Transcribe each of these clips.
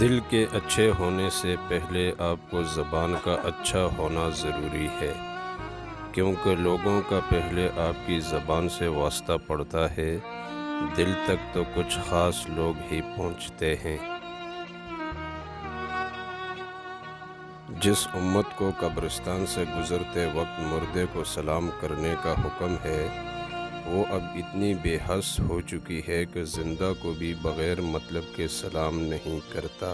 دل کے اچھے ہونے سے پہلے آپ کو زبان کا اچھا ہونا ضروری ہے، کیونکہ لوگوں کا پہلے آپ کی زبان سے واسطہ پڑتا ہے۔ دل تک تو کچھ خاص لوگ ہی پہنچتے ہیں۔ جس امت کو قبرستان سے گزرتے وقت مردے کو سلام کرنے کا حکم ہے، وہ اب اتنی بے حس ہو چکی ہے کہ زندہ کو بھی بغیر مطلب کے سلام نہیں کرتا۔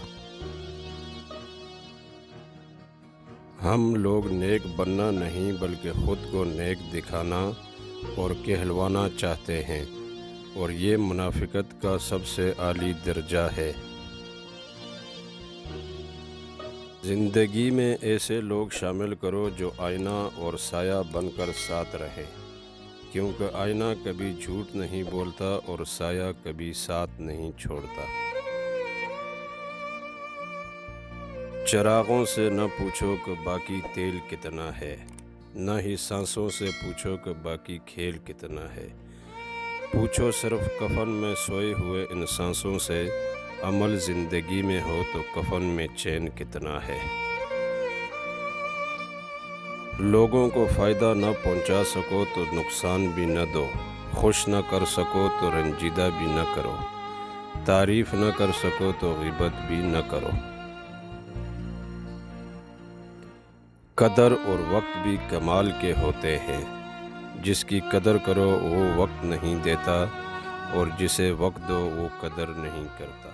ہم لوگ نیک بننا نہیں بلکہ خود کو نیک دکھانا اور کہلوانا چاہتے ہیں، اور یہ منافقت کا سب سے اعلیٰ درجہ ہے۔ زندگی میں ایسے لوگ شامل کرو جو آئینہ اور سایہ بن کر ساتھ رہے، کیونکہ آئینہ کبھی جھوٹ نہیں بولتا اور سایہ کبھی ساتھ نہیں چھوڑتا۔ چراغوں سے نہ پوچھو کہ باقی تیل کتنا ہے، نہ ہی سانسوں سے پوچھو کہ باقی کھیل کتنا ہے۔ پوچھو صرف کفن میں سوئے ہوئے ان سانسوں سے، عمل زندگی میں ہو تو کفن میں چین کتنا ہے۔ لوگوں کو فائدہ نہ پہنچا سکو تو نقصان بھی نہ دو، خوش نہ کر سکو تو رنجیدہ بھی نہ کرو، تعریف نہ کر سکو تو غیبت بھی نہ کرو۔ قدر اور وقت بھی کمال کے ہوتے ہیں، جس کی قدر کرو وہ وقت نہیں دیتا، اور جسے وقت دو وہ قدر نہیں کرتا۔